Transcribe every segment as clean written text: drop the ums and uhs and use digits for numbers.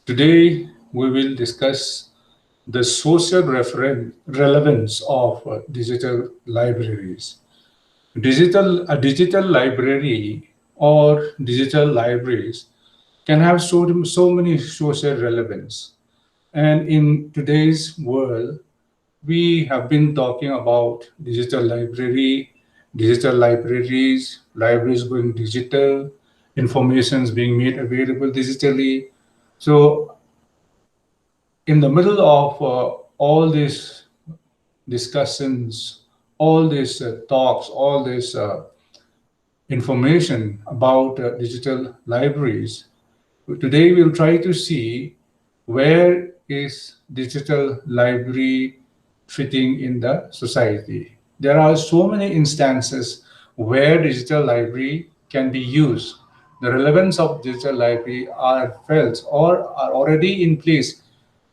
Today, we will discuss the social relevance of digital libraries. A digital library or digital libraries can have so many social relevance. And in today's world, we have been talking about digital libraries, libraries going digital, informations being made available digitally. So in the middle of all these discussions, all these talks, all this information about digital libraries, today we'll try to see where is digital library fitting in the society. There are so many instances where digital library can be used. The relevance of digital library are felt or are already in place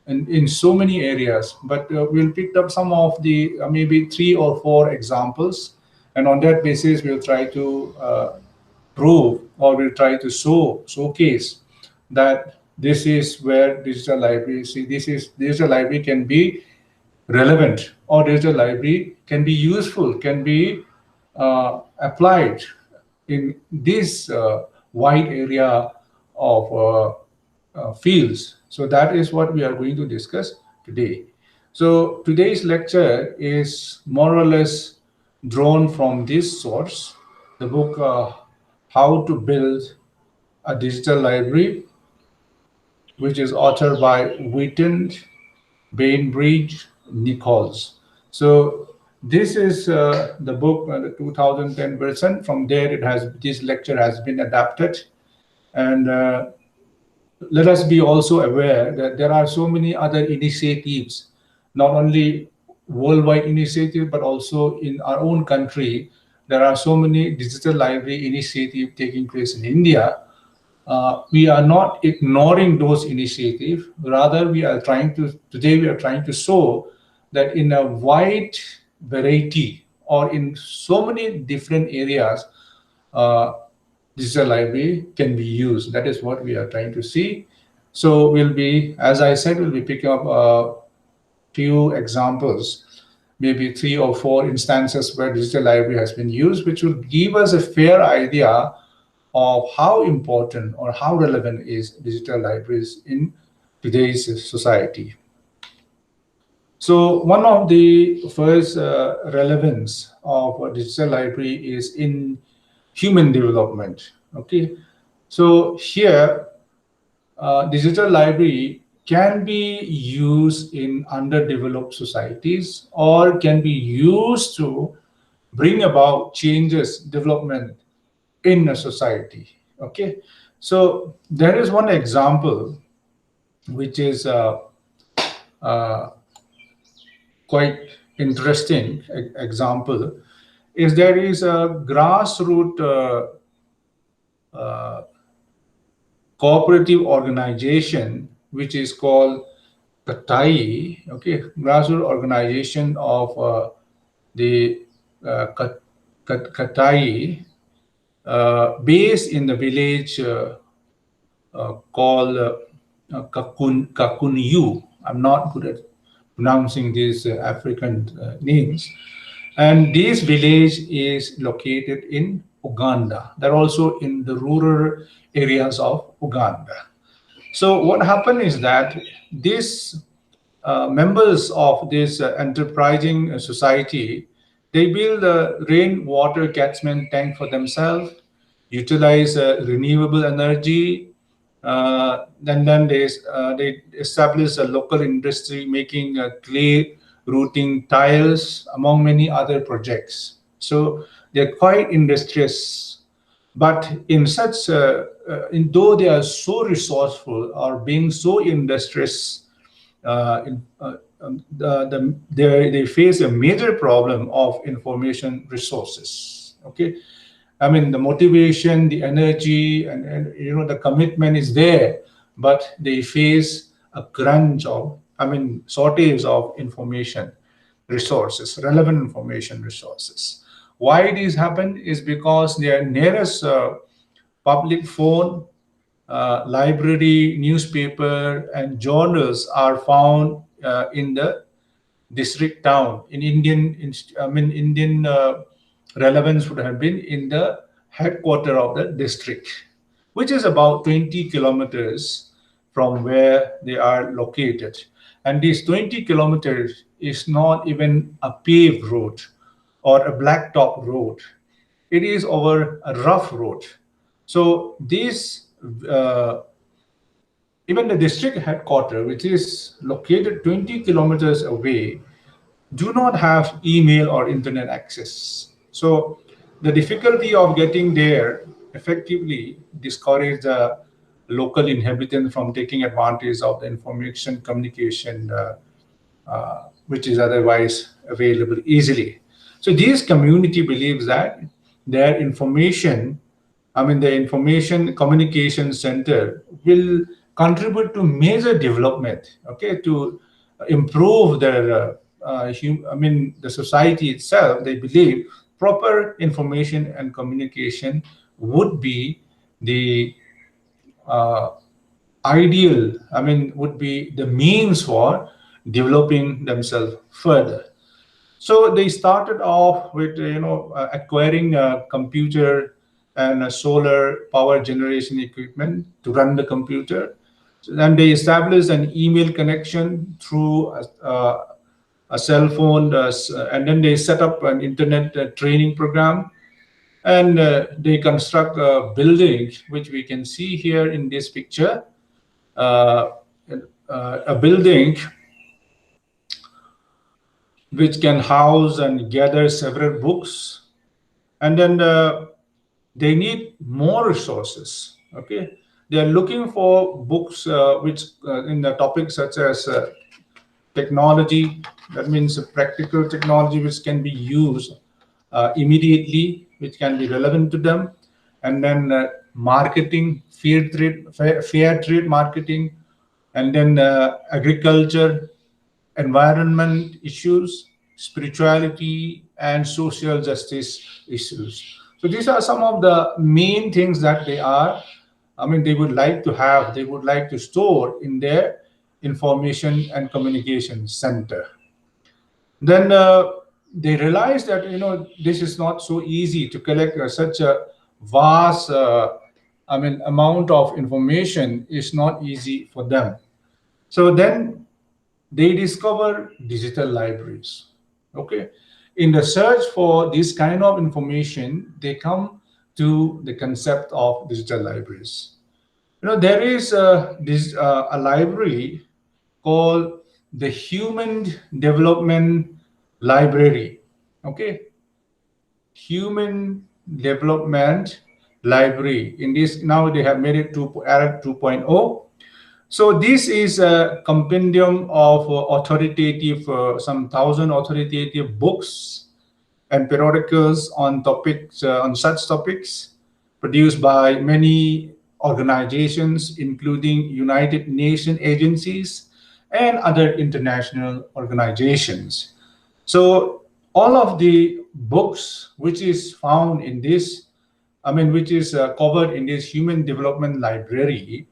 in so many areas, but we'll pick up some of the maybe three or four examples, and on that basis we'll try to prove or we'll try to showcase that this is where digital library, see, this is digital library can be relevant, or digital library can be useful, can be applied in this wide area of fields. So that is what we are going to discuss today. So today's lecture is more or less drawn from this source, the book How to Build a Digital Library, which is authored by Wheaton, Bainbridge, Nichols. So this is the book, the 2010 version. From there, this lecture has been adapted, and let us be also aware that there are so many other initiatives, not only worldwide initiatives, but also in our own country. There are so many digital library initiatives taking place in India. We are not ignoring those initiatives. Rather, we are trying to show that in a wide variety or in so many different areas, uh, digital library can be used. That is what we are trying to see. So we'll be, as I said, we'll be picking up a few examples, maybe three or four instances where digital library has been used, which will give us a fair idea of how important or how relevant is digital libraries in today's society. So one of the first relevance of a digital library is in human development. Okay, so here digital library can be used in underdeveloped societies or can be used to bring about changes, development in a society. Okay, so there is one example which is uh, quite interesting example is there is a grassroots uh, cooperative organization which is called Katai, okay, grassroots organization of the Katai, based in the village called Kakunyu. I'm not good at pronouncing these African names. And this village is located in Uganda. They're also in the rural areas of Uganda. So what happened is that these members of this enterprising society, they build a rainwater catchment tank for themselves, utilize renewable energy, then they establish a local industry making clay routing tiles, among many other projects. So they're quite industrious, but in such, though they are so resourceful or being so industrious, they face a major problem of information resources. Okay, I mean the motivation, the energy, and the commitment is there, but they face a crunch of, I mean, shortage of information resources, relevant information resources. Why this happen is because their nearest public phone library, newspaper, and journals are found in the district town. In Indian relevance would have been in the headquarter of the district, which is about 20 kilometers from where they are located. And these 20 kilometers is not even a paved road or a blacktop road. It is over a rough road. So this uh, even the district headquarters, which is located 20 kilometers away, do not have email or internet access. So the difficulty of getting there effectively discourage the local inhabitants from taking advantage of the information communication which is otherwise available easily. So this community believes that their information, the information communication center will contribute to major development, okay, to improve their, the society itself. They believe proper information and communication would be the uh, ideal, would be the means for developing themselves further. So they started off with, acquiring a computer and a solar power generation equipment to run the computer. So then they established an email connection through a cell phone, and then they set up an internet training program, and they construct a building, which we can see here in this picture, uh, a building which can house and gather several books. And then they need more resources. Okay, they are looking for books which in the topics such as technology. That means practical technology which can be used immediately, which can be relevant to them. And then marketing, fair trade marketing, and then agriculture, environment issues, spirituality, and social justice issues. So these are some of the main things that they would like to have, they would like to store in their information and communication center. Then they realize that, this is not so easy to collect such a vast, amount of information is not easy for them. So then they discover digital libraries. Okay, in the search for this kind of information, they come to the concept of digital libraries. There is a library called the Human Development Library. Okay, Human Development Library. In this, now they have made it to ERIC 2.0. So this is a compendium of authoritative, some thousand authoritative books and periodicals on topics, on such topics, produced by many organizations, including United Nations agencies and other international organizations. So all of the books which is found in this, which is covered in this Human Development Library,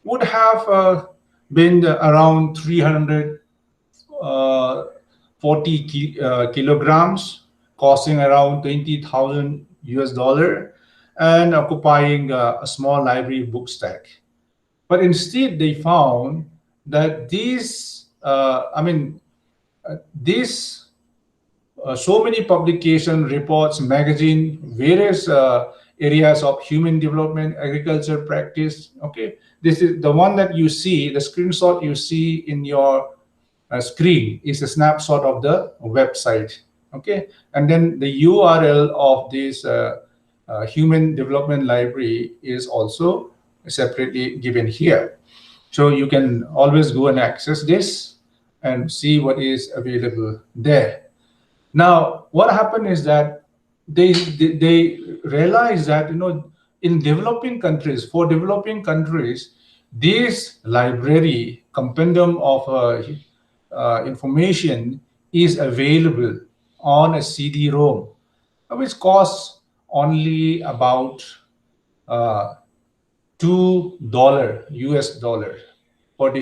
would have been around 340 kilograms, costing around 20,000 US dollar, and occupying a small library book stack. But instead, they found that these so many publication reports, magazine, various areas of human development, agriculture practice. Okay, this is the one that you see, the screenshot you see in your screen is a snapshot of the website. Okay, and then the URL of this human development library is also separately given here. So you can always go and access this and see what is available there. Now, what happened is that they realize that, in developing countries, for developing countries, this library compendium of information is available on a CD-ROM, which costs only about uh, $2 US dollar for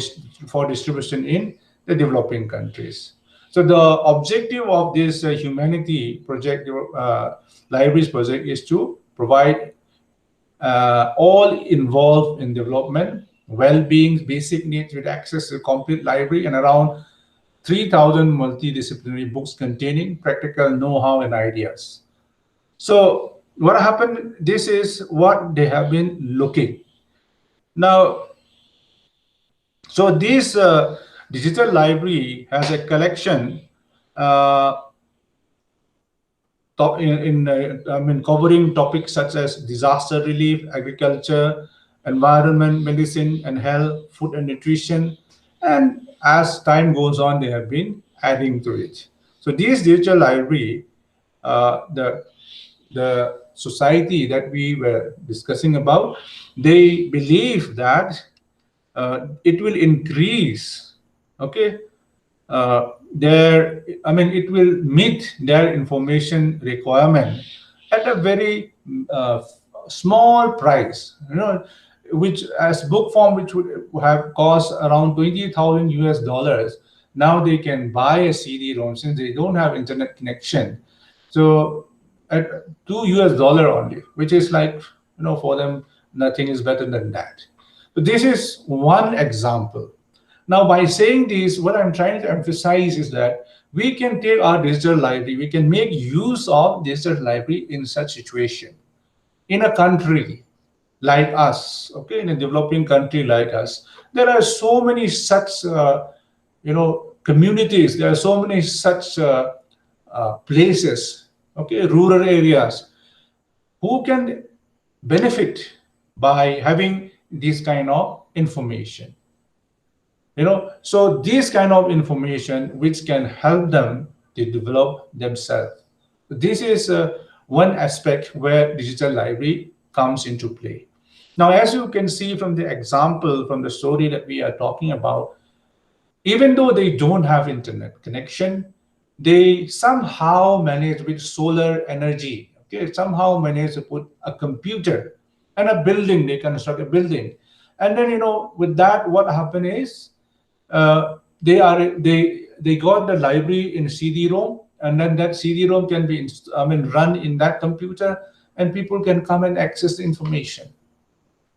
for distribution in the developing countries. So the objective of this humanity project, libraries project, is to provide all involved in development, well-being, basic needs with access to a complete library and around 3,000 multidisciplinary books containing practical know-how and ideas. So what happened? This is what they have been looking. Now, so this digital library has a collection uh, I mean, covering topics such as disaster relief, agriculture, environment, medicine and health, food and nutrition. And as time goes on, they have been adding to it. So this digital library, the society that we were discussing about, they believe that it will increase, okay, I mean, it will meet their information requirement at a very small price, which as book form, which would have cost around 20,000 US dollars. Now they can buy a CD-ROM since they don't have internet connection. So at $2 only, which is like, for them, nothing is better than that. So this is one example. Now, by saying this, what I'm trying to emphasize is that we can take our digital library, we can make use of digital library in such situation. In a country like us, okay, in a developing country like us, there are so many such, communities, there are so many such places, okay, rural areas, who can benefit by having this kind of information. So this kind of information which can help them to develop themselves. This is one aspect where digital library comes into play. Now, as you can see from the example, from the story that we are talking about, even though they don't have internet connection, they somehow manage with solar energy, okay, somehow manage to put a computer and a building, they construct a building. And then, with that, what happened is, they got the library in CD-ROM, and then that CD-ROM can be run in that computer, and people can come and access the information.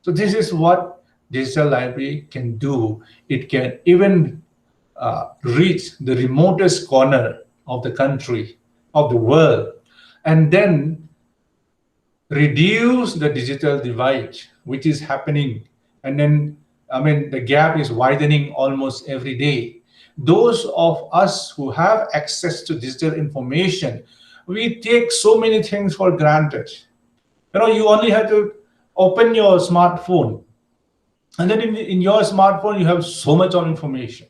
So this is what digital library can do. It can even reach the remotest corner of the country, of the world, and then reduce the digital divide which is happening. And then, the gap is widening almost every day. Those of us who have access to digital information, we take so many things for granted. You only have to open your smartphone, and then in your smartphone, you have so much of information.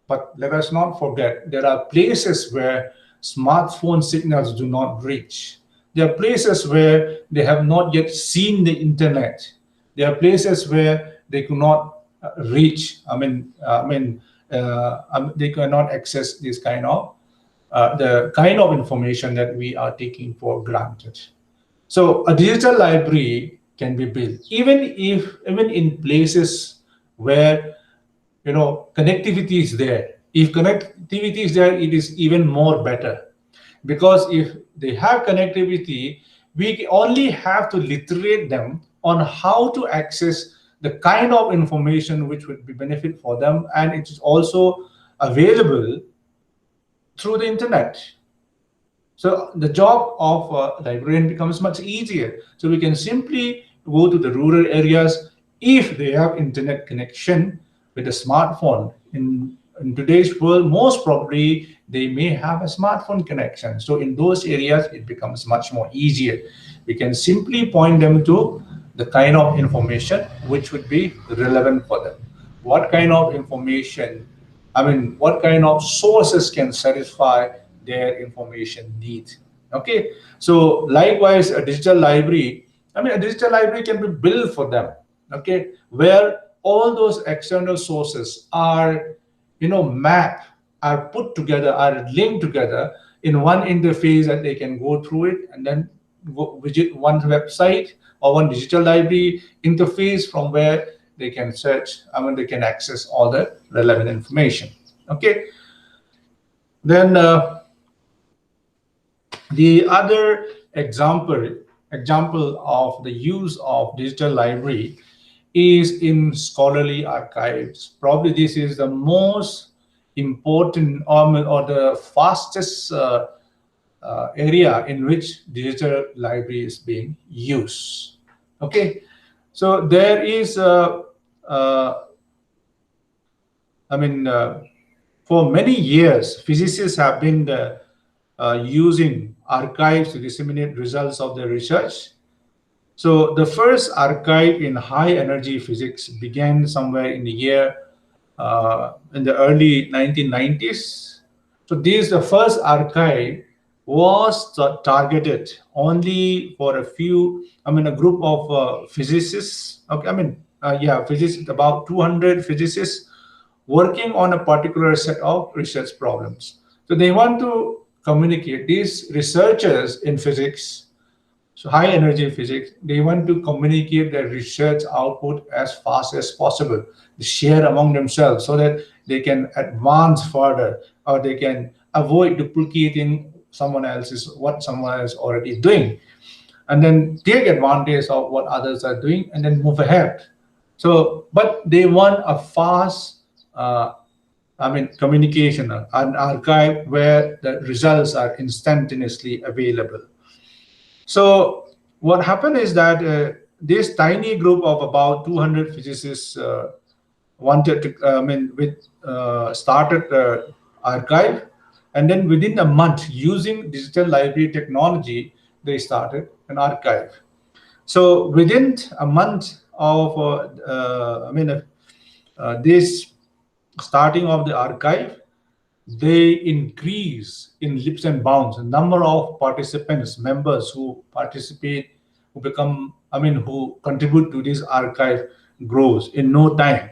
But let us not forget, there are places where smartphone signals do not reach. There are places where they have not yet seen the internet. There are places where they could not reach. They cannot access this kind of the kind of information that we are taking for granted. So a digital library can be built, even in places where connectivity is there. If connectivity is there, it is even more better, because if they have connectivity, we only have to literate them on how to access the kind of information which would be benefit for them, and it is also available through the internet. So the job of a librarian becomes much easier. So we can simply go to the rural areas if they have internet connection with a smartphone. In today's world, most probably they may have a smartphone connection. So in those areas, it becomes much more easier. We can simply point them to the kind of information which would be relevant for them. What kind of information, what kind of sources can satisfy their information needs. Okay, so likewise, a digital library, a digital library can be built for them, okay, where all those external sources are, mapped, are put together, are linked together in one interface that they can go through it and then visit one website or one digital library interface from where they can search, they can access all the relevant information. Okay. Then the other example of the use of digital library is in scholarly archives. Probably this is the most important or the fastest area in which digital library is being used. Okay, so there is uh, I mean, for many years, physicists have been using archives to disseminate results of their research. So the first archive in high energy physics began somewhere in the year in the early 1990s. So this the first archive was targeted only for a few, a group of physicists. Okay, physicists, about 200 physicists working on a particular set of research problems. So they want to communicate, these researchers in physics, so high energy physics, they want to communicate their research output as fast as possible, share among themselves so that they can advance further, or they can avoid duplicating what someone else already doing, and then take advantage of what others are doing and then move ahead. So, but they want a fast communication, an archive where the results are instantaneously available. So what happened is that this tiny group of about 200 physicists wanted to, started the archive, and then within a month, using digital library technology, they started an archive. So within a month of this starting of the archive, they increase in leaps and bounds. The number of participants, members who participate, who contribute to this archive grows in no time.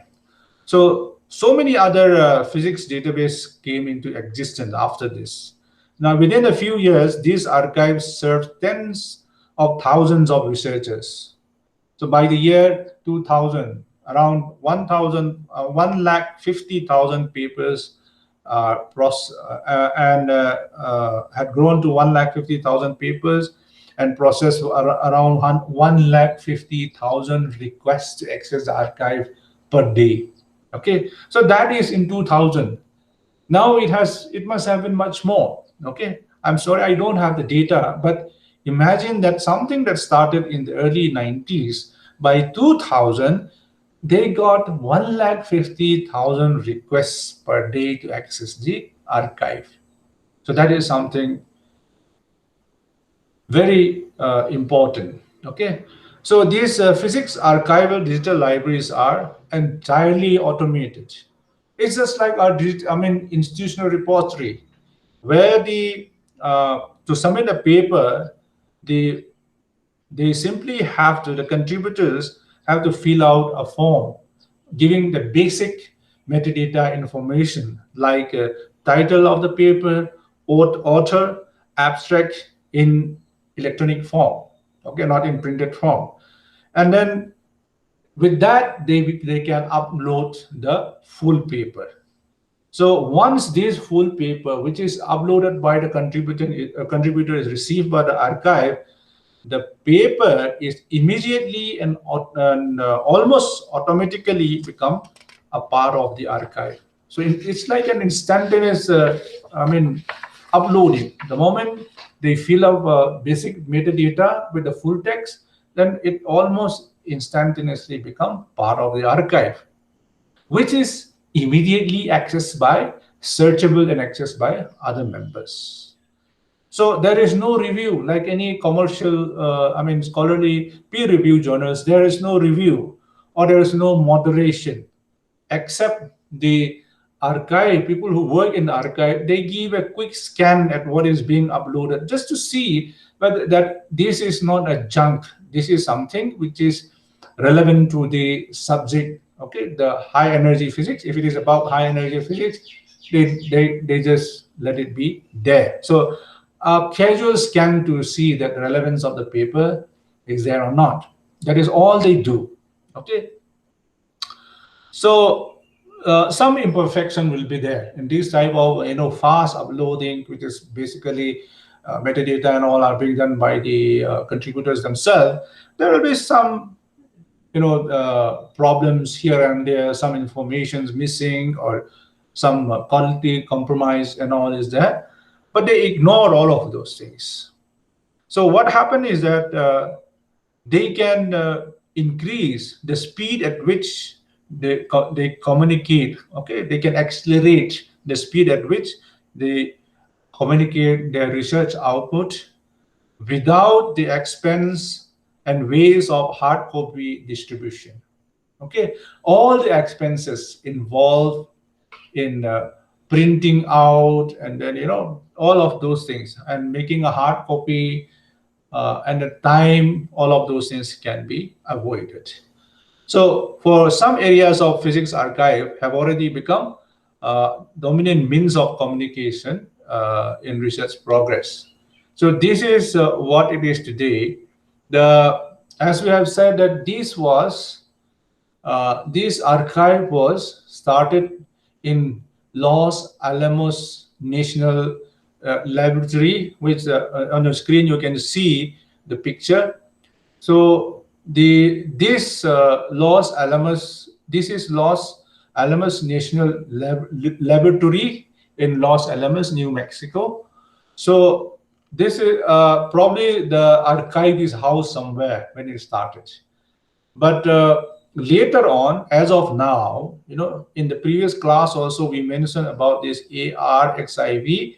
So many other physics database came into existence after this. Now, within a few years, these archives served tens of thousands of researchers. So by the year 2000, around 150,000 papers had grown to 150,000 papers and processed around 150,000 requests to access the archive per day. Okay, so that is in 2000. Now it must have been much more. Okay, I'm sorry I don't have the data, but imagine that something that started in the early 90s, by 2000 they got 150,000 requests per day to access the archive. So that is something very important. Okay, so these physics archival digital libraries are entirely automated. It's just like our institutional repository, where to submit a paper, the the contributors have to fill out a form giving the basic metadata information like title of the paper, author, abstract in electronic form, okay, not in printed form. And then with that, they can upload the full paper. So once this full paper, which is uploaded by the contributor is received by the archive, the paper is immediately and almost automatically become a part of the archive. So it's like an instantaneous, uploading. The moment they fill up basic metadata with the full text, then it almost instantaneously become part of the archive, which is immediately accessed by, searchable and accessed by other members. So there is no review like any commercial, scholarly peer review journals. There is no review or there is no moderation, except the archive, people who work in the archive, they give a quick scan at what is being uploaded just to see whether that this is not a junk. This is something which is relevant to the subject. Okay, the high energy physics. If it is about high energy physics, they just let it be there. So a casual scan to see that relevance of the paper is there or not. That is all they do. Okay, so some imperfection will be there in this type of fast uploading, which is basically metadata and all are being done by the contributors themselves. There will be some problems here and there, some information's missing or some quality compromise and all is there, but they ignore all of those things. So what happened is that they can increase the speed at which they communicate. Okay, they can accelerate the speed at which they communicate their research output without the expense and waste of hard copy distribution. Okay, all the expenses involved in printing out and then all of those things and making a hard copy and the time, all of those things can be avoided. So for some areas of physics archive have already become dominant means of communication in research progress. So this is what it is today. As we have said that this archive was started in Los Alamos National Laboratory, which on the screen you can see the picture. So this is Los Alamos National Laboratory in Los Alamos, New Mexico. So this is probably the archive is housed somewhere when it started. But later on, as of now, in the previous class also we mentioned about this ARXIV.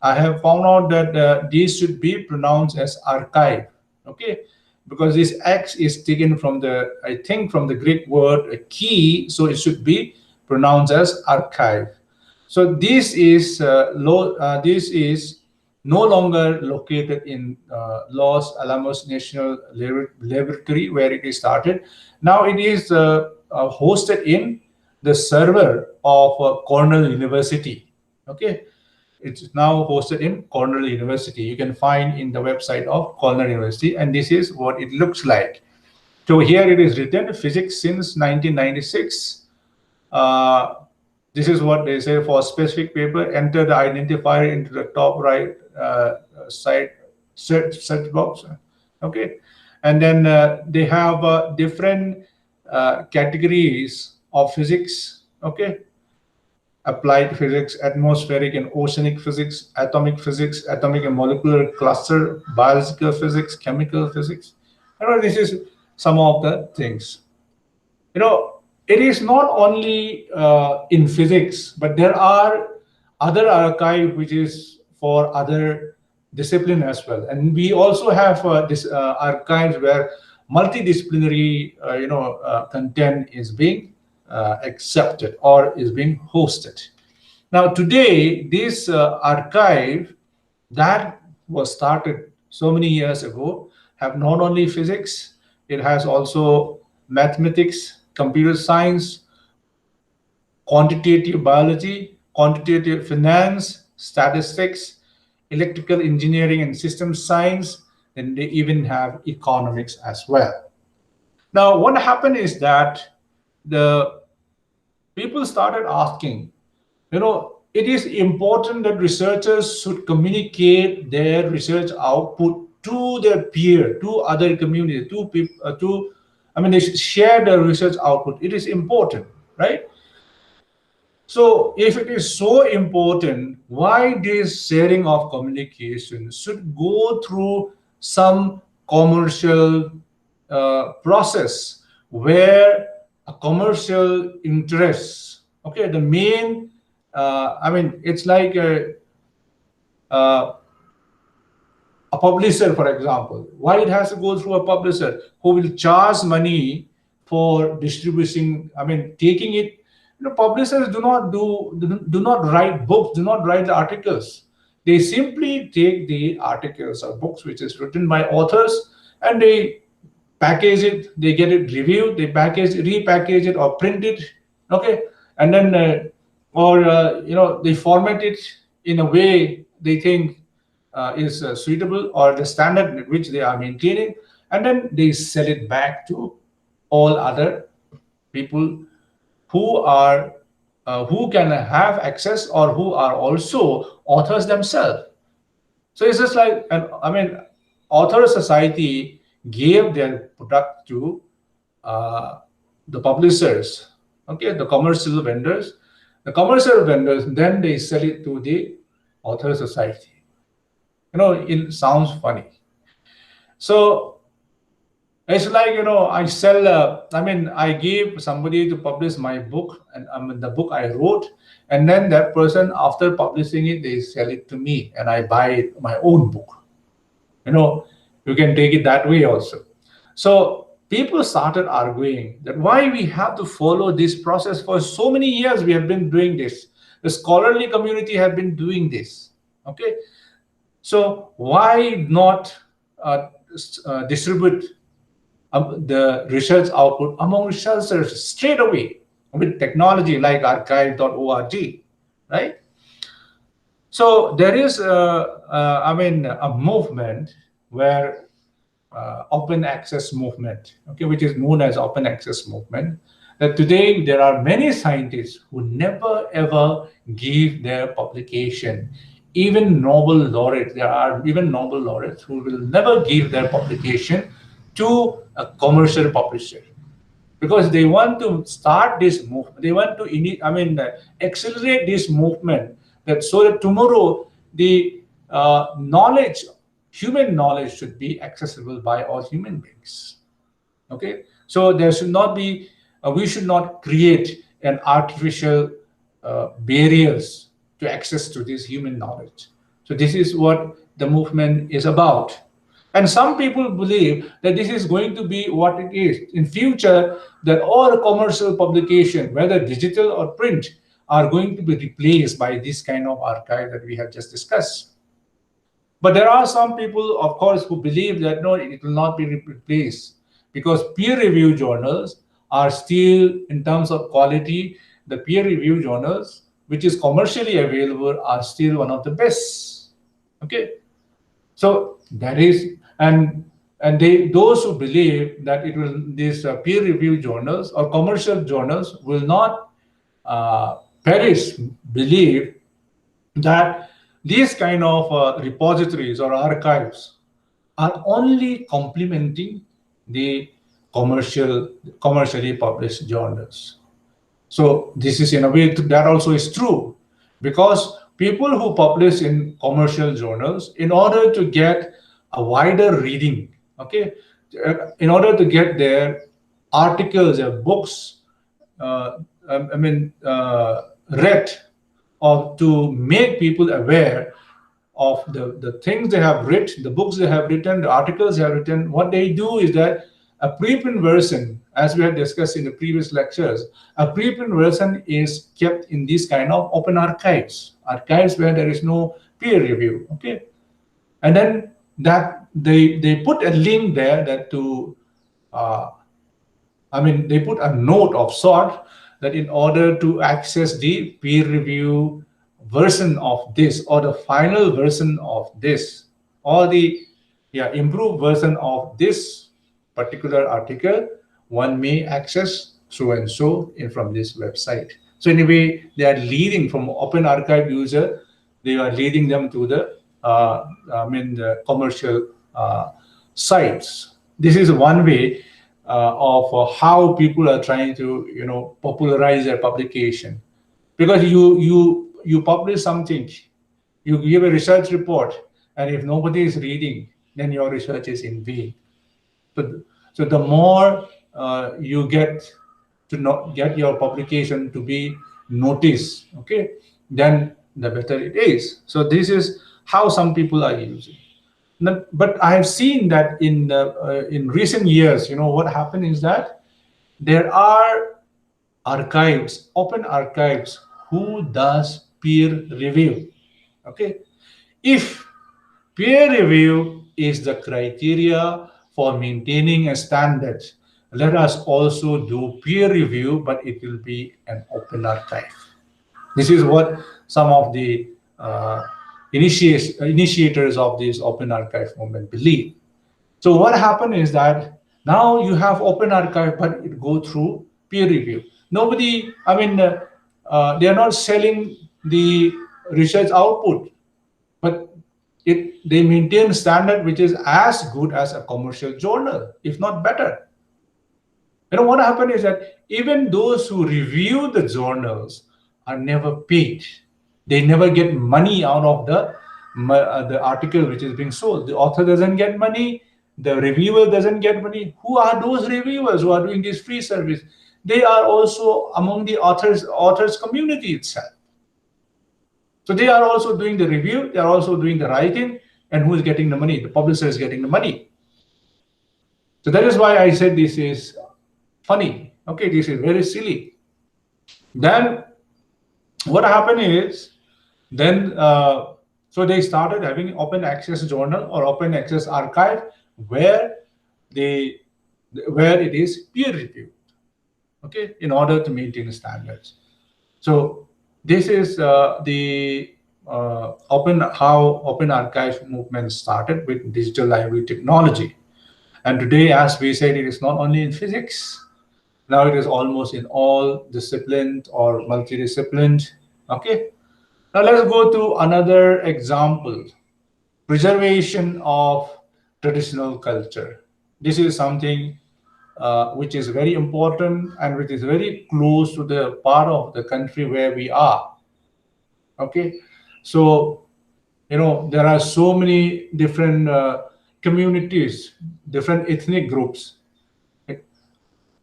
I have found out that these should be pronounced as archive. Okay, because this X is taken from I think from the Greek word key, so it should be pronounced as archive. So this is no longer located in Los Alamos National Laboratory where it is started. Now it is hosted in the server of Cornell University. Okay, it's now hosted in Cornell University. You can find in the website of Cornell University, and this is what it looks like. So here it is written, physics since 1996. This is what they say for a specific paper. Enter the identifier into the top right side search box. Okay, and then they have different categories of physics. Okay, applied physics, atmospheric and oceanic physics, atomic and molecular cluster, biological physics, chemical physics. This is some of the things. It is not only in physics, but there are other archive which is for other discipline as well. And we also have this archives where multidisciplinary content is being accepted or is being hosted. Now today, this archive that was started so many years ago have not only physics, it has also mathematics, computer science, quantitative biology, quantitative finance, statistics, electrical engineering and system science, and they even have economics as well. Now, what happened is that the people started asking, it is important that researchers should communicate their research output to their peer, to other community, to people, they should share their research output. It is important, right? So if it is so important, why this sharing of communication should go through some commercial process where a commercial interest, okay, the main, it's like a publisher, for example. Why it has to go through a publisher who will charge money for distributing, taking it. Publishers do not write books, do not write the articles. They simply take the articles or books which is written by authors and they package it, they get it reviewed, they repackage it or print it, okay, and then they format it in a way they think is suitable, or the standard which they are maintaining, and then they sell it back to all other people who are who can have access, or who are also authors themselves. So it's just like, I mean, author society gave their product to uh, the publishers, okay, the commercial vendors. The commercial vendors, then they sell it to the author society. It sounds funny. So it's like, I sell, I give somebody to publish my book, and the book I wrote, and then that person, after publishing it, they sell it to me, and I buy my own book. You know, you can take it that way also. So people started arguing that why we have to follow this process. For so many years we have been doing this. The scholarly community have been doing this. Okay, so why not distribute the research output among researchers straight away with technology like archive.org, right? So there is a movement where open access movement, okay, which is known as open access movement. That today there are many scientists who never ever give their publication. Even Nobel laureates, there are even Nobel laureates who will never give their publication to a commercial publisher, because they want to start this movement. They want to accelerate this movement, that so that tomorrow the knowledge, human knowledge, should be accessible by all human beings. Okay, so there should not be we should not create an artificial barriers to access to this human knowledge. So this is what the movement is about. And some people believe that this is going to be what it is in future, that all commercial publication, whether digital or print, are going to be replaced by this kind of archive that we have just discussed. But there are some people, of course, who believe that no, it will not be replaced, because peer-reviewed journals are still, in terms of quality, the peer-reviewed journals, which is commercially available, are still one of the best. Okay, so that is, and those who believe that it will, these peer-reviewed journals or commercial journals will not perish, believe that these kind of repositories or archives are only complementing the commercially published journals. So this is, in a way, that also is true, because people who publish in commercial journals, in order to get a wider reading, okay, in order to get their articles, their books, uh, read, or to make people aware of the things they have written, the books they have written, the articles they have written, what they do is that a preprint version, as we had discussed in the previous lectures, a preprint version is kept in these kind of open archives where there is no peer review. Okay, and then that they put a link there that to uh, they put a note of sort that in order to access the peer review version of this, or the final version of this, or the improved version of this particular article, one may access so and so in from this website. So anyway, they are leading from open archive user, they are leading them to the the commercial sites. This is one way of how people are trying to popularize their publication, because you publish something, you give a research report, and if nobody is reading, then your research is in vain. So the more you get to not get your publication to be noticed, okay, then the better it is. So this is how some people are using. But I have seen that in recent years, what happened is that there are archives, open archives, who does peer review. Okay, if peer review is the criteria for maintaining a standard, let us also do peer review, but it will be an open archive. This is what some of the initiators of this open archive movement believe. So what happened is that now you have open archive, but it go through peer review. Nobody, they are not selling the research output, but they maintain standard which is as good as a commercial journal, if not better. What happened is that even those who review the journals are never paid. They never get money out of the article which is being sold. The author doesn't get money. The reviewer doesn't get money. Who are those reviewers who are doing this free service? They are also among the authors community itself. So they are also doing the review. They are also doing the writing. And who is getting the money? The publisher is getting the money. So that is why I said this is funny. Okay, this is very silly. Then what happened is, then so they started having open access journal or open access archive where they where it is peer reviewed. Okay, in order to maintain standards. So this is the open archive movement started with digital library technology. And today, as we said, it is not only in physics. Now it is almost in all disciplines or multidisciplined. Okay. Now let's go to another example: preservation of traditional culture. This is something which is very important and which is very close to the part of the country where we are. Okay. So, there are so many different communities, different ethnic groups,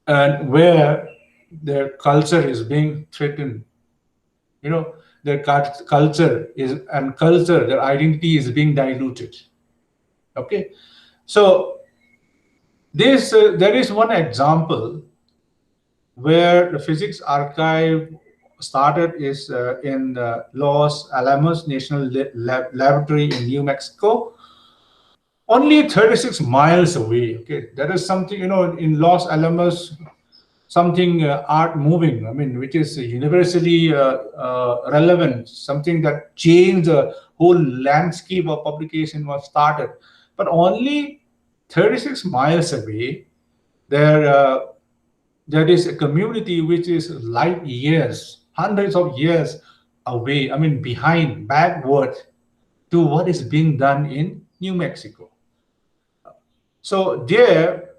and where their culture is being threatened. Their culture is and culture, their identity is being diluted. Okay, so this there is one example where the physics archive started is in Los Alamos National Laboratory in New Mexico, only 36 miles away. Okay, that is something, in Los Alamos, something art moving, which is universally relevant, something that changed the whole landscape of publication was started. But only 36 miles away, there is a community which is light years, hundreds of years away, behind, backward to what is being done in New Mexico. So there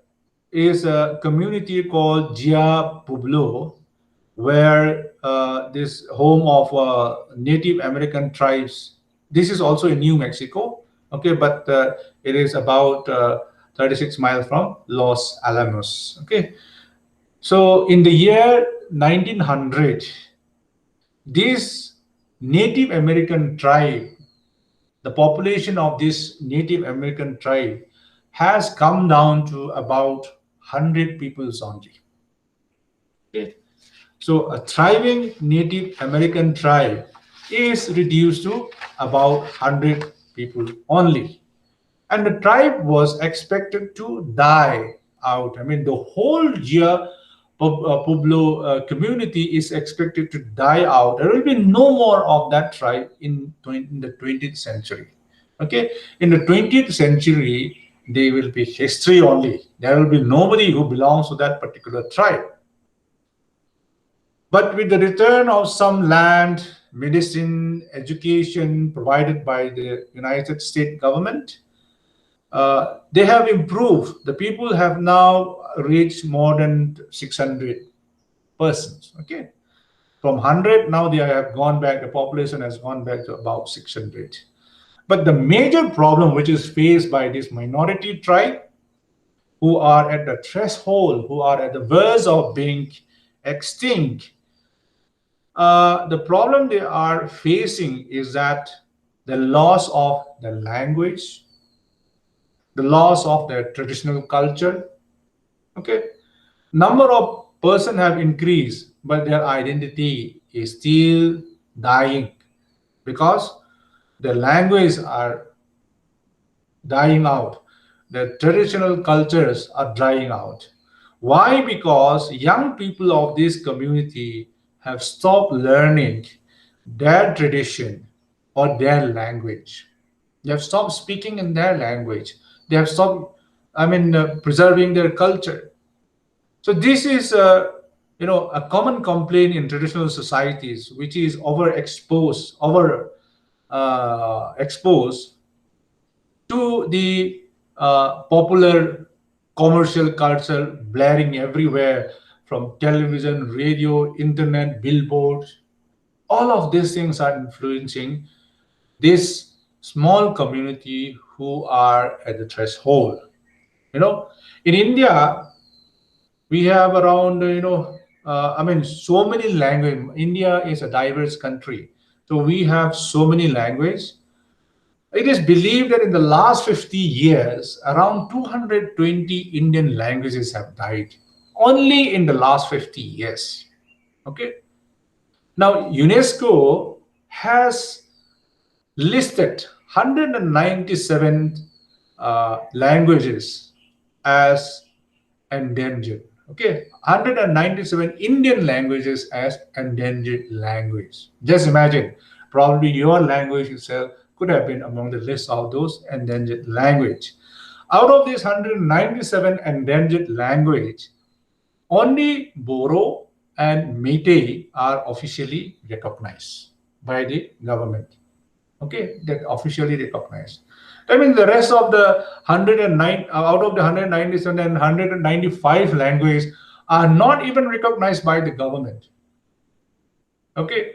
is a community called Gia Pueblo, where this home of Native American tribes. This is also in New Mexico, okay, but it is about 36 miles from Los Alamos. Okay, so in the year 1900, this Native American tribe, the population of this Native American tribe has come down to about 100 peoples only. Okay. So a thriving Native American tribe is reduced to about 100 people only. And the tribe was expected to die out. The whole year Pueblo community is expected to die out. There will be no more of that tribe in the 20th century. Okay, in the 20th century, they will be history only. There will be nobody who belongs to that particular tribe. But with the return of some land, medicine, education provided by the United States government, they have improved. The people have now reached more than 600 persons. Okay, from 100 now they have gone back. The population has gone back to about 600. But the major problem which is faced by this minority tribe, who are at the threshold, who are at the verge of being extinct, the problem they are facing is that the loss of the language, the loss of their traditional culture. Okay, number of person have increased, but their identity is still dying because the language are dying out, the traditional cultures are dying out. Why? Because young people of this community have stopped learning their tradition, or their language. They have stopped speaking in their language. They have stopped, preserving their culture. So this is, a common complaint in traditional societies, which is exposed to the popular commercial culture blaring everywhere, from television, radio, internet, billboards. All of these things are influencing this small community who are at the threshold. You know, in India, we have around, so many languages. India is a diverse country. So we have so many languages. It is believed that in the last 50 years, around 220 Indian languages have died. Only in the last 50 years. Okay. Now, UNESCO has listed 197 languages as endangered. Okay, 197 Indian languages as endangered language. Just imagine, probably your language itself could have been among the list of those endangered language. Out of these 197 endangered language, only Boro and Meitei are officially recognized by the government. Okay, that officially recognized. I mean, the rest of the 109, out of the 197 and 195 languages are not even recognized by the government. Okay,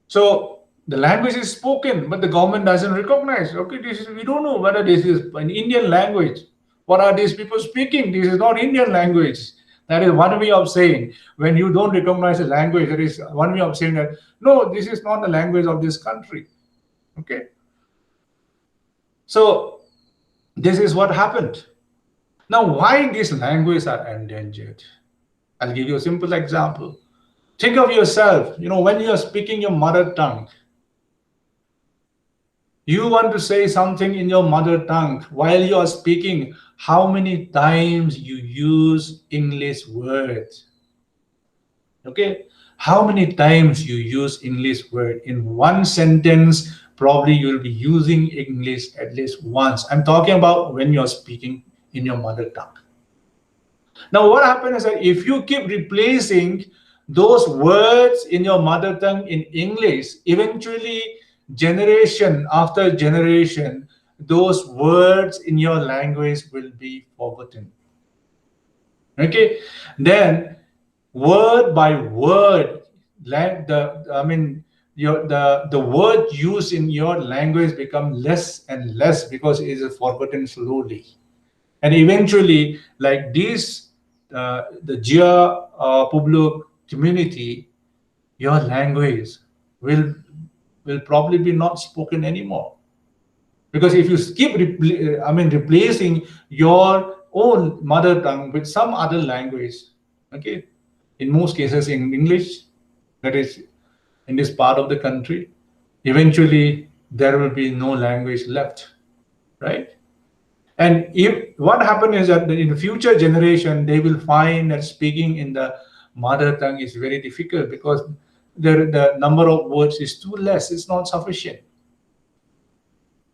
so the language is spoken, but the government doesn't recognize. Okay, we don't know whether this is an Indian language. What are these people speaking? This is not Indian language. That is one way of saying, when you don't recognize a language, there is one way of saying that no, this is not the language of this country. Okay. So this is what happened. Now, why these languages are endangered? I'll give you a simple example. Think of yourself, when you are speaking your mother tongue, you want to say something in your mother tongue. While you are speaking, how many times you use English words? Okay, how many times you use English word in one sentence? Probably you'll be using English at least once. I'm talking about when you're speaking in your mother tongue. Now, what happens is that if you keep replacing those words in your mother tongue in English, eventually, generation after generation, those words in your language will be forgotten. Okay, then word by word, the word used in your language become less and less because it is forgotten slowly, and eventually, like this, the Jia Public community, your language will probably be not spoken anymore. Because if you keep replacing your own mother tongue with some other language, okay, in most cases in English, that is in this part of the country, eventually there will be no language left, right? And if what happens is that in the future generation, they will find that speaking in the mother tongue is very difficult because the number of words is too less, it's not sufficient.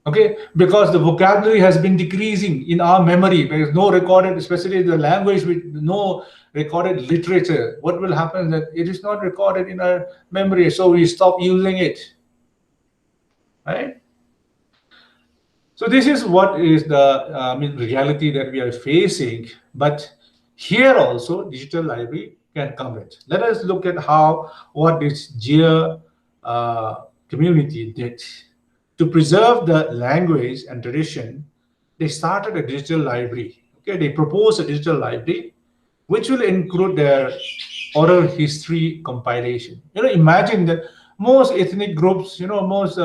Okay, because the vocabulary has been decreasing in our memory. There is no recorded, especially the language with no recorded literature. What will happen is that it is not recorded in our memory, so we stop using it. Right? So this is what is the reality that we are facing. But here also, digital library can come in. Let us look at what this GEA community did. To preserve the language and tradition, they started a digital library. Okay, they proposed a digital library, which will include their oral history compilation. Imagine that most ethnic groups, most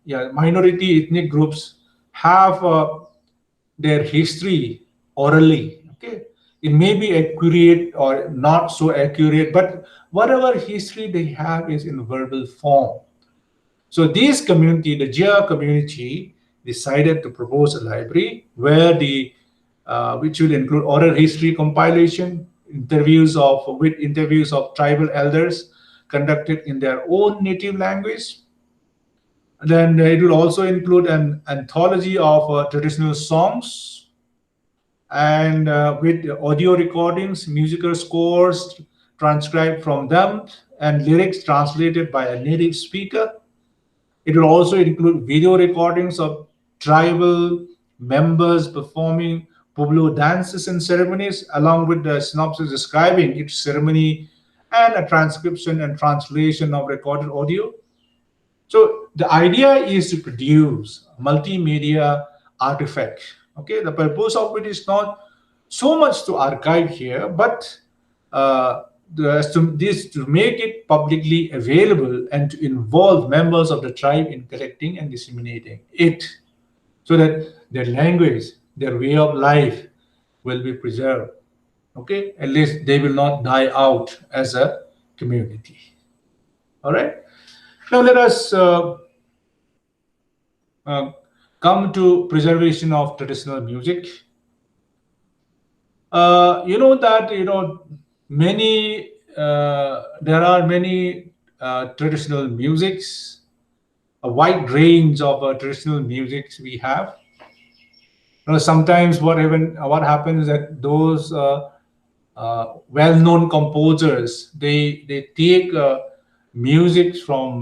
minority ethnic groups have their history orally. Okay, it may be accurate or not so accurate, but whatever history they have is in verbal form. So this community, the GIA community, decided to propose a library where which will include oral history compilation, interviews of tribal elders, conducted in their own native language. Then it will also include an anthology of traditional songs and with audio recordings, musical scores transcribed from them, and lyrics translated by a native speaker. It will also include video recordings of tribal members performing Pueblo dances and ceremonies, along with the synopsis describing each ceremony and a transcription and translation of recorded audio. So the idea is to produce a multimedia artifact. Okay, the purpose of it is not so much to archive here, but uh, to make it publicly available and to involve members of the tribe in collecting and disseminating it, so that their language, their way of life will be preserved. Okay, at least they will not die out as a community. All right. Now let us uh, come to preservation of traditional music. You know that many there are many traditional musics, a wide range of traditional musics we have. Sometimes what happens is that those well-known composers, they take music from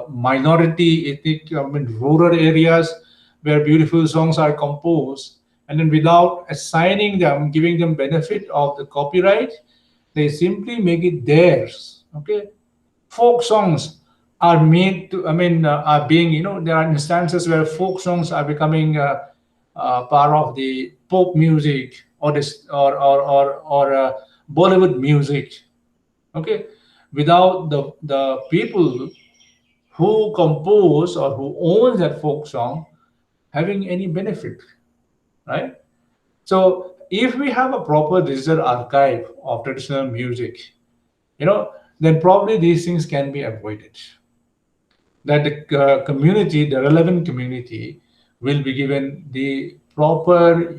minority ethnic, rural areas where beautiful songs are composed, and then without assigning them, giving them benefit of the copyright, they simply make it theirs. Okay, folk songs are made to, are being, there are instances where folk songs are becoming part of the pop music or this or Bollywood music. Okay, without the people who compose or who owns that folk song having any benefit, right? So if we have a proper digital archive of traditional music, then probably these things can be avoided. That the community, the relevant community, will be given the proper,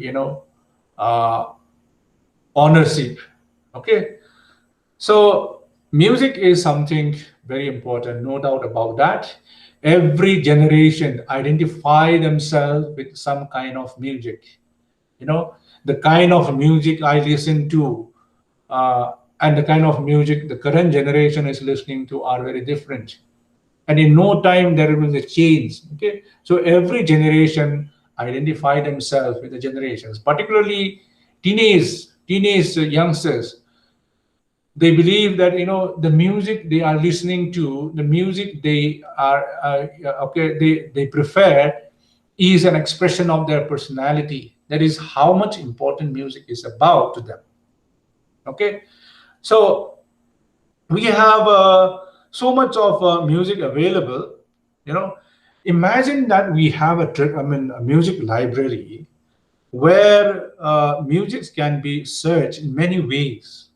uh, ownership. Okay, so music is something very important, no doubt about that. Every generation identify themselves with some kind of music. The kind of music I listen to and the kind of music the current generation is listening to are very different, and in no time there will be a change. Okay, so every generation identify themselves with the generations, particularly teenage youngsters. They believe that the music they are listening to, the music they are okay, they prefer, is an expression of their personality. That is how much important music is about to them. Okay, so we have so much of music available. you know Imagine that we have a music library where music can be searched in many ways.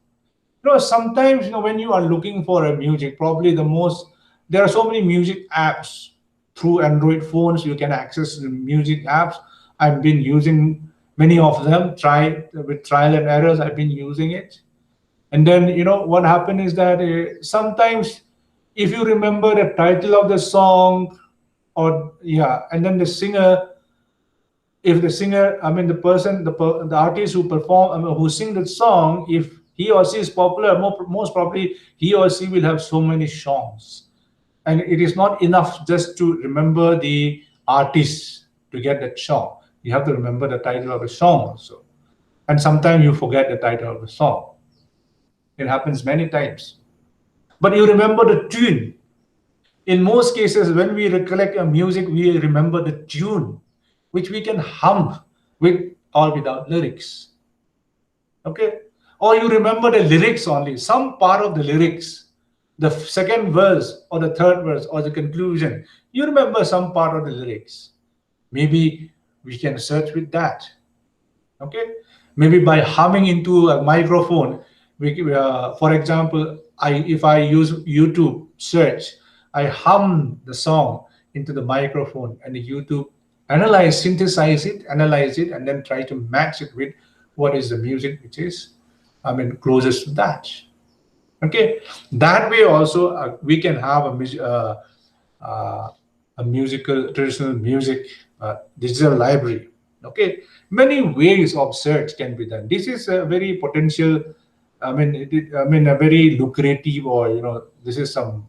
Sometimes, when you are looking for a music, probably there are so many music apps. Through Android phones you can access the music apps. I've been using many of them, with trial and errors. I've been using it. And then, what happened is that sometimes, if you remember the title of the song, or yeah, and then the singer, if the singer, the person, the artist who perform, who sing the song, if he or she is popular, most probably he or she will have so many songs, and it is not enough just to remember the artist to get that song. You have to remember the title of the song also, and sometimes you forget the title of the song. It happens many times, but you remember the tune. In most cases, when we recollect a music, we remember the tune, which we can hum with or without lyrics. Okay? Or you remember the lyrics only, some part of the lyrics, the second verse or the third verse or the conclusion. You remember some part of the lyrics. Maybe we can search with that. Okay, maybe by humming into a microphone. For example, if I use YouTube search, I hum the song into the microphone, and the YouTube synthesize it, analyze it, and then try to match it with what is the music which is, closest to that. Okay, that way also we can have uh, a musical traditional music digital library. Okay, many ways of search can be done. This is a very potential. I mean, a very lucrative, or this is some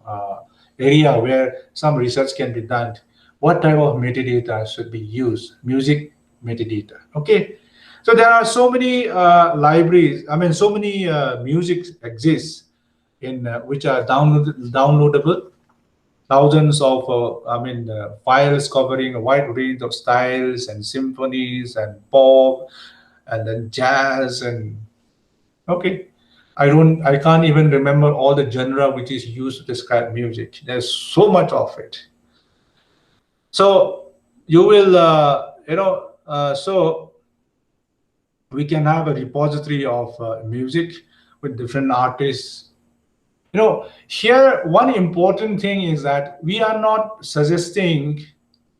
area where some research can be done. What type of metadata should be used? Music metadata. Okay, so there are so many libraries. I mean, so many music exists in which are downloadable. Thousands of files covering a wide range of styles and symphonies and pop and then jazz and okay. I can't even remember all the genre which is used to describe music. There's so much of it. So you will so we can have a repository of music with different artists. Here one important thing is that we are not suggesting,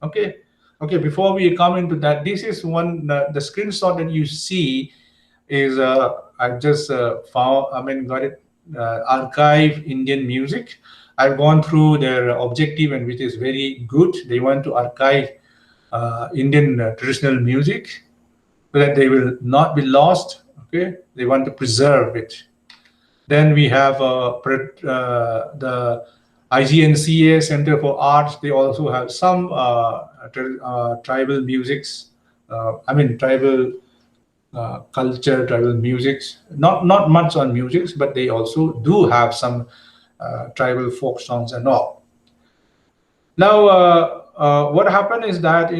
okay, before we come into that, this is one the screenshot that you see is I've just found, got it, archive Indian music. I've gone through their objective, and which is very good. They want to archive Indian traditional music so that they will not be lost. Okay, they want to preserve it. Then we have the IGNCA Center for Arts. They also have some tribal musics. Tribal culture, tribal musics. Not much on musics, but they also do have some tribal folk songs and all. Now, what happened is that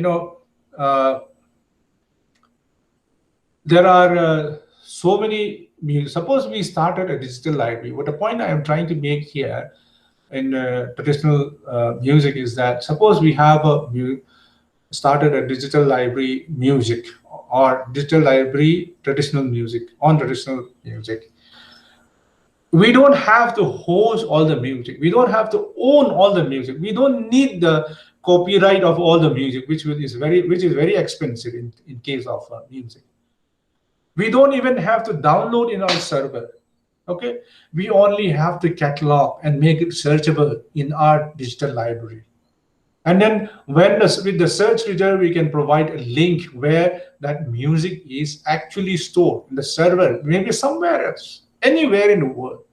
there are so many music. Suppose we started a digital library. What the point I am trying to make here in traditional music is that suppose we have started a digital library music or digital library traditional music on traditional music. We don't have to host all the music. We don't have to own all the music. We don't need the copyright of all the music, which is very expensive in case of music. We don't even have to download in our server. Okay, we only have to catalog and make it searchable in our digital library. And then with the search result, we can provide a link where that music is actually stored in the server, maybe somewhere else, anywhere in the world.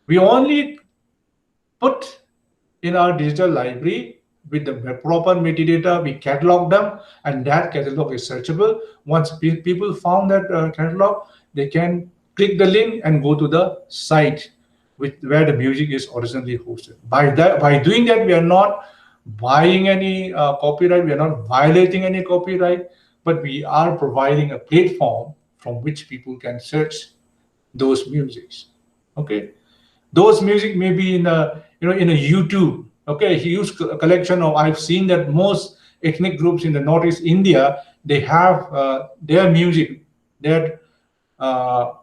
We only put in our digital library with the proper metadata, we catalog them, and that catalog is searchable. Once people found that catalog, they can click the link and go to the site where the music is originally hosted. By doing that, we are not buying any copyright, we are not violating any copyright, but we are providing a platform from which people can search those musics. Okay, those music may be in a in a YouTube. Okay, a huge collection of. I've seen that most ethnic groups in the northeast India, they have their music, their uh,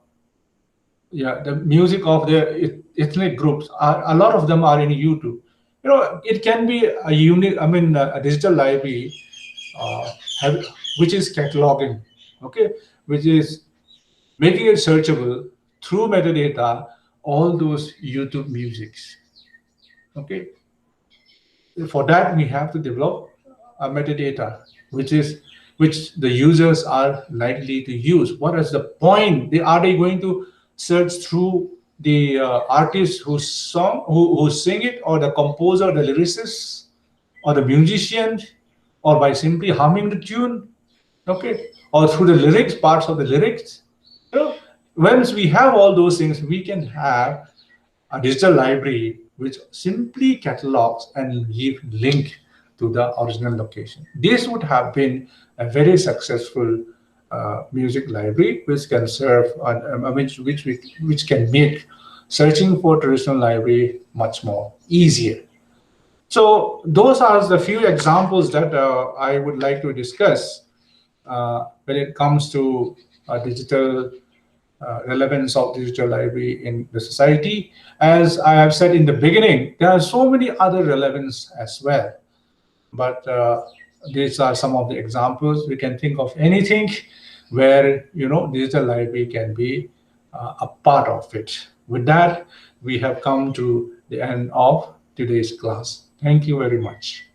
yeah, the music of their ethnic groups. A lot of them are in YouTube. It can be a unique. A digital library, uh, have, which is cataloging. Okay, which is making it searchable through metadata all those YouTube musics. Okay, for that we have to develop a metadata, which the users are likely to use. What is the point? Are they going to search through the artist who sing it, or the composer, the lyricist, or the musician, or by simply humming the tune? Okay, or through the lyrics, parts of the lyrics. Once we have all those things, we can have a digital library which simply catalogs and give link to the original location. This would have been a very successful music library which can serve, which can make searching for traditional library much more easier. So those are the few examples that I would like to discuss when it comes to digital relevance of digital library in the society. As I have said in the beginning, there are so many other relevance as well. But these are some of the examples. We can think of anything where digital library can be a part of it. With that, we have come to the end of today's class. Thank you very much.